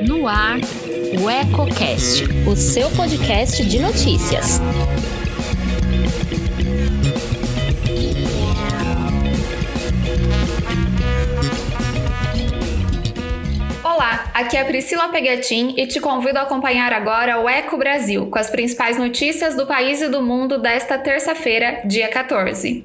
No ar, o EcoCast, o seu podcast de notícias. Olá, aqui é a Priscila Pegatin e te convido a acompanhar agora o Eco Brasil, com as principais notícias do país e do mundo desta terça-feira, dia 14.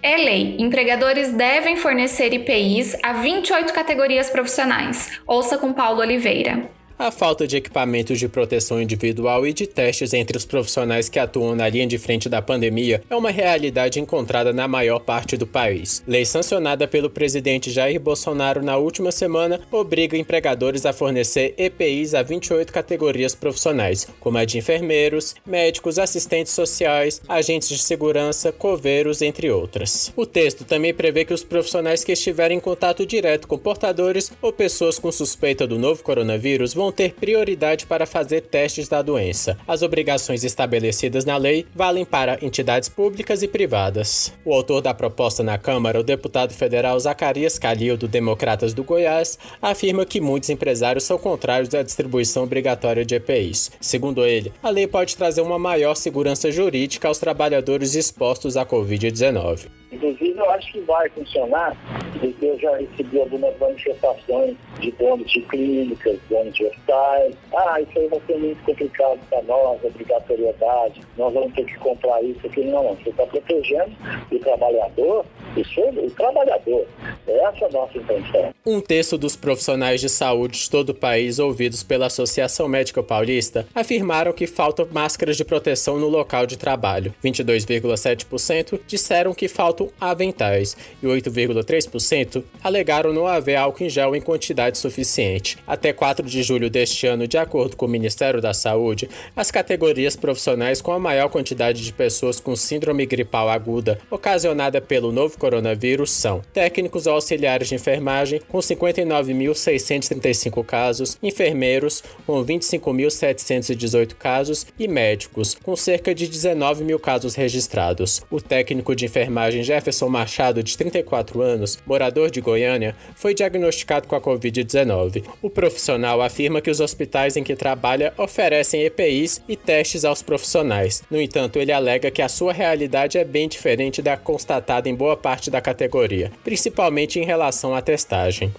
É lei. Empregadores devem fornecer IPIs a 28 categorias profissionais. Ouça com Paulo Oliveira. A falta de equipamentos de proteção individual e de testes entre os profissionais que atuam na linha de frente da pandemia é uma realidade encontrada na maior parte do país. Lei sancionada pelo presidente Jair Bolsonaro na última semana obriga empregadores a fornecer EPIs a 28 categorias profissionais, como a de enfermeiros, médicos, assistentes sociais, agentes de segurança, coveiros, entre outras. O texto também prevê que os profissionais que estiverem em contato direto com portadores ou pessoas com suspeita do novo coronavírus vão ter prioridade para fazer testes da doença. As obrigações estabelecidas na lei valem para entidades públicas e privadas. O autor da proposta na Câmara, o deputado federal Zacarias Calil, do Democratas do Goiás, afirma que muitos empresários são contrários à distribuição obrigatória de EPIs. Segundo ele, a lei pode trazer uma maior segurança jurídica aos trabalhadores expostos à Covid-19. Inclusive, eu acho que vai funcionar, porque eu já recebi algumas manifestações de donos de clínicas, donos de hospitais. Isso aí vai ser muito complicado para nós, obrigatoriedade, nós vamos ter que comprar isso aqui. Não, você está protegendo o trabalhador, o trabalhador. Essa é a nossa intenção. Um terço dos profissionais de saúde de todo o país ouvidos pela Associação Médica Paulista afirmaram que faltam máscaras de proteção no local de trabalho. 22,7% disseram que faltam aventais e 8,3% alegaram não haver álcool em gel em quantidade suficiente. Até 4 de julho deste ano, de acordo com o Ministério da Saúde, as categorias profissionais com a maior quantidade de pessoas com síndrome gripal aguda ocasionada pelo novo coronavírus são técnicos ou auxiliares de enfermagem, com 59.635 casos, enfermeiros, com 25.718 casos e médicos, com cerca de 19 mil casos registrados. O técnico de enfermagem Jefferson Machado, de 34 anos, morador de Goiânia, foi diagnosticado com a Covid-19. O profissional afirma que os hospitais em que trabalha oferecem EPIs e testes aos profissionais. No entanto, ele alega que a sua realidade é bem diferente da constatada em boa parte da categoria, principalmente em relação à testagem.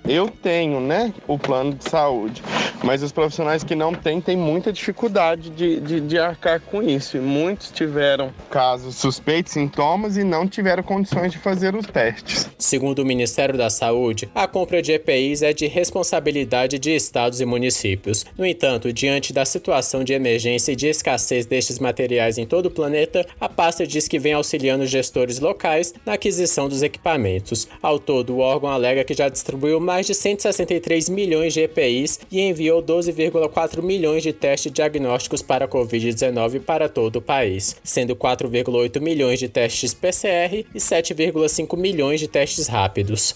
Eu tenho, o plano de saúde, mas os profissionais que não têm muita dificuldade de arcar com isso. E muitos tiveram casos suspeitos, sintomas e não tiveram condições de fazer os testes. Segundo o Ministério da Saúde, a compra de EPIs é de responsabilidade de estados e municípios. No entanto, diante da situação de emergência e de escassez destes materiais em todo o planeta, a pasta diz que vem auxiliando gestores locais na aquisição dos equipamentos. Ao todo, o órgão alega que já distribuiu mais de 163 milhões de EPIs e enviou 12,4 milhões de testes diagnósticos para a Covid-19 para todo o país, sendo 4,8 milhões de testes PCR e 7,5 milhões de testes rápidos.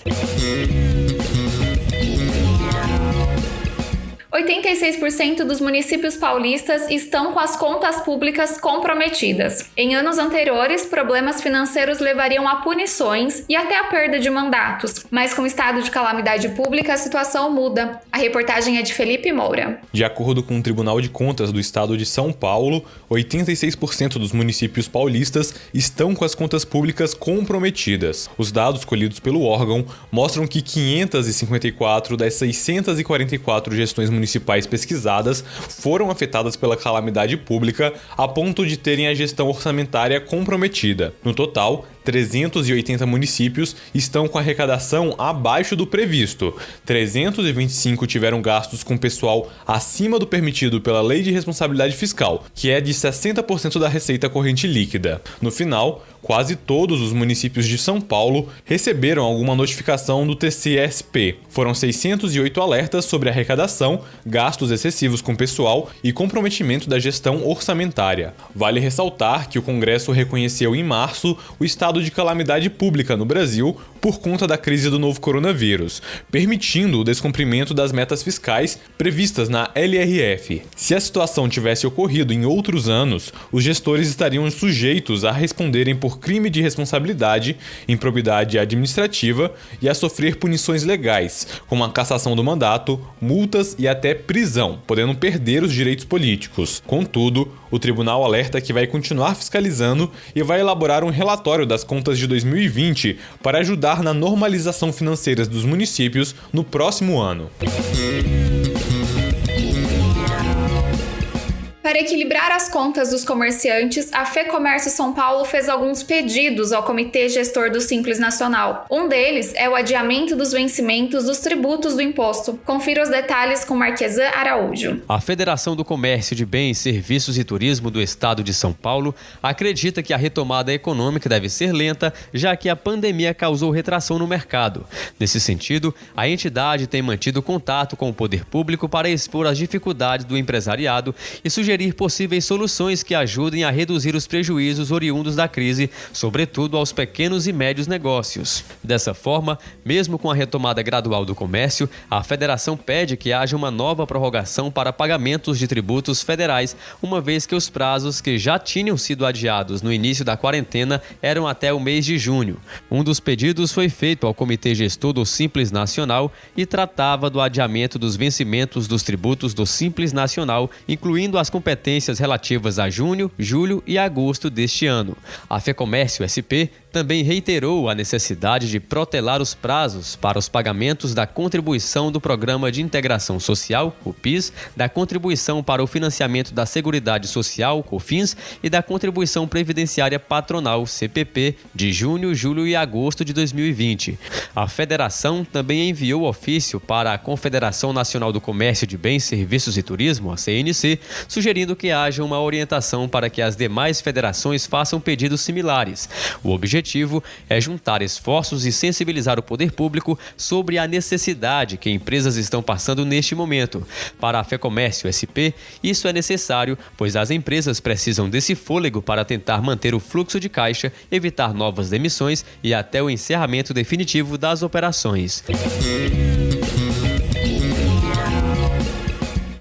86% dos municípios paulistas estão com as contas públicas comprometidas. Em anos anteriores, problemas financeiros levariam a punições e até a perda de mandatos. Mas com o estado de calamidade pública, a situação muda. A reportagem é de Felipe Moura. De acordo com o Tribunal de Contas do Estado de São Paulo, 86% dos municípios paulistas estão com as contas públicas comprometidas. Os dados colhidos pelo órgão mostram que 554 das 644 gestões municipais pesquisadas foram afetadas pela calamidade pública a ponto de terem a gestão orçamentária comprometida. No total, 380 municípios estão com arrecadação abaixo do previsto. 325 tiveram gastos com pessoal acima do permitido pela Lei de Responsabilidade Fiscal, que é de 60% da receita corrente líquida. No final, quase todos os municípios de São Paulo receberam alguma notificação do TCSP. Foram 608 alertas sobre arrecadação, gastos excessivos com pessoal e comprometimento da gestão orçamentária. Vale ressaltar que o Congresso reconheceu em março o estado estado de calamidade pública no Brasil por conta da crise do novo coronavírus, permitindo o descumprimento das metas fiscais previstas na LRF. Se a situação tivesse ocorrido em outros anos, os gestores estariam sujeitos a responderem por crime de responsabilidade, improbidade administrativa e a sofrer punições legais, como a cassação do mandato, multas e até prisão, podendo perder os direitos políticos. Contudo, o tribunal alerta que vai continuar fiscalizando e vai elaborar um relatório das contas de 2020 para ajudar na normalização financeira dos municípios no próximo ano. Para equilibrar as contas dos comerciantes, a FEComércio São Paulo fez alguns pedidos ao Comitê Gestor do Simples Nacional. Um deles é o adiamento dos vencimentos dos tributos do imposto. Confira os detalhes com Marquesan Araújo. A Federação do Comércio de Bens, Serviços e Turismo do Estado de São Paulo acredita que a retomada econômica deve ser lenta, já que a pandemia causou retração no mercado. Nesse sentido, a entidade tem mantido contato com o poder público para expor as dificuldades do empresariado e sugerir possíveis soluções que ajudem a reduzir os prejuízos oriundos da crise, sobretudo aos pequenos e médios negócios. Dessa forma, mesmo com a retomada gradual do comércio, a federação pede que haja uma nova prorrogação para pagamentos de tributos federais, uma vez que os prazos que já tinham sido adiados no início da quarentena eram até o mês de junho. Um dos pedidos foi feito ao Comitê Gestor do Simples Nacional e tratava do adiamento dos vencimentos dos tributos do Simples Nacional, incluindo as competências relativas a junho, julho e agosto deste ano. A FEComércio SP também reiterou a necessidade de protelar os prazos para os pagamentos da contribuição do Programa de Integração Social, o PIS, da contribuição para o financiamento da Seguridade Social, COFINS, e da contribuição previdenciária patronal, CPP, de junho, julho e agosto de 2020. A federação também enviou ofício para a Confederação Nacional do Comércio de Bens, Serviços e Turismo, a CNC, sugerindo que haja uma orientação para que as demais federações façam pedidos similares. O objetivo é juntar esforços e sensibilizar o poder público sobre a necessidade que empresas estão passando neste momento. Para a FEComércio SP, isso é necessário, pois as empresas precisam desse fôlego para tentar manter o fluxo de caixa, evitar novas demissões e até o encerramento definitivo das operações.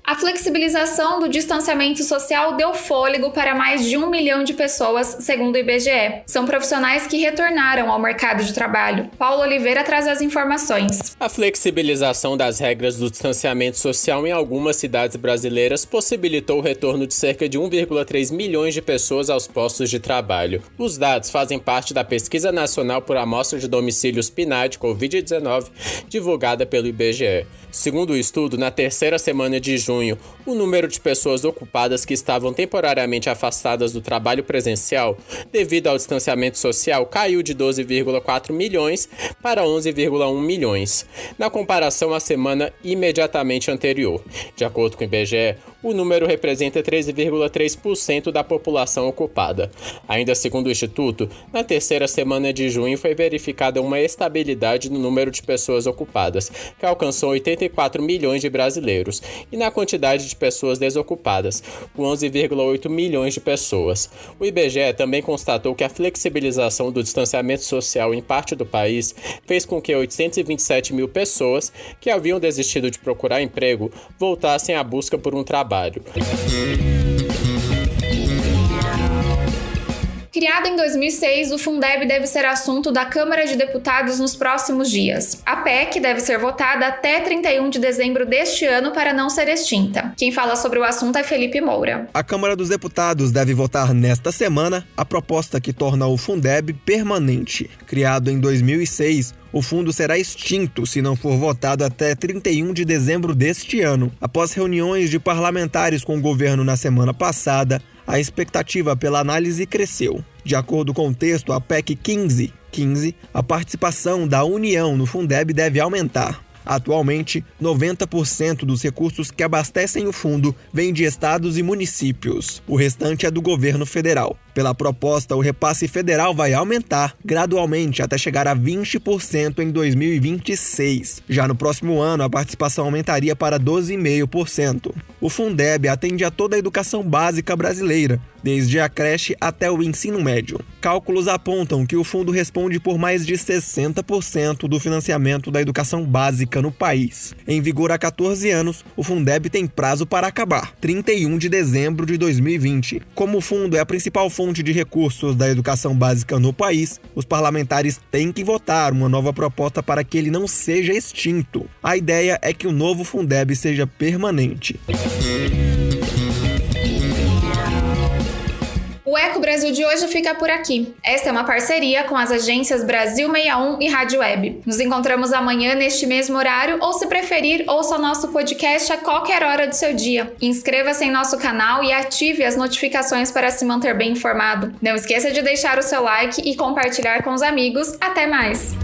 A flexibilização do distanciamento social deu fôlego para mais de 1 milhão de pessoas, segundo o IBGE. São profissionais que retornaram ao mercado de trabalho. Paulo Oliveira traz as informações. A flexibilização das regras do distanciamento social em algumas cidades brasileiras possibilitou o retorno de cerca de 1,3 milhões de pessoas aos postos de trabalho. Os dados fazem parte da Pesquisa Nacional por Amostra de Domicílios PNAD Covid-19, divulgada pelo IBGE. Segundo o estudo, na terceira semana de junho, o número de pessoas ocupadas que estavam temporariamente afastadas do trabalho presencial devido ao distanciamento social caiu de 12,4 milhões para 11,1 milhões, na comparação à semana imediatamente anterior. De acordo com o IBGE, o número representa 13,3% da população ocupada. Ainda segundo o Instituto, na terceira semana de junho foi verificada uma estabilidade no número de pessoas ocupadas, que alcançou 84 milhões de brasileiros, e na quantidade de pessoas desocupadas, com 11,8 milhões de pessoas. O IBGE também constatou que a flexibilização do distanciamento social em parte do país fez com que 827 mil pessoas que haviam desistido de procurar emprego voltassem à busca por um trabalho. Criado em 2006, o Fundeb deve ser assunto da Câmara de Deputados nos próximos dias. A PEC deve ser votada até 31 de dezembro deste ano para não ser extinta. Quem fala sobre o assunto é Felipe Moura. A Câmara dos Deputados deve votar nesta semana a proposta que torna o Fundeb permanente. Criado em 2006, o fundo será extinto se não for votado até 31 de dezembro deste ano. Após reuniões de parlamentares com o governo na semana passada, a expectativa pela análise cresceu. De acordo com o texto, a PEC 15, a participação da União no Fundeb deve aumentar. Atualmente, 90% dos recursos que abastecem o fundo vêm de estados e municípios. O restante é do governo federal. Pela proposta, o repasse federal vai aumentar gradualmente até chegar a 20% em 2026. Já no próximo ano, a participação aumentaria para 12,5%. O Fundeb atende a toda a educação básica brasileira, desde a creche até o ensino médio. Cálculos apontam que o fundo responde por mais de 60% do financiamento da educação básica no país. Em vigor há 14 anos, o Fundeb tem prazo para acabar, 31 de dezembro de 2020. Como o fundo é a principal fonte de recursos da educação básica no país, os parlamentares têm que votar uma nova proposta para que ele não seja extinto. A ideia é que o novo Fundeb seja permanente. O Eco Brasil de hoje fica por aqui. Esta é uma parceria com as agências Brasil 61 e Rádio Web. Nos encontramos amanhã neste mesmo horário ou, se preferir, ouça nosso podcast a qualquer hora do seu dia. Inscreva-se em nosso canal e ative as notificações para se manter bem informado. Não esqueça de deixar o seu like e compartilhar com os amigos. Até mais!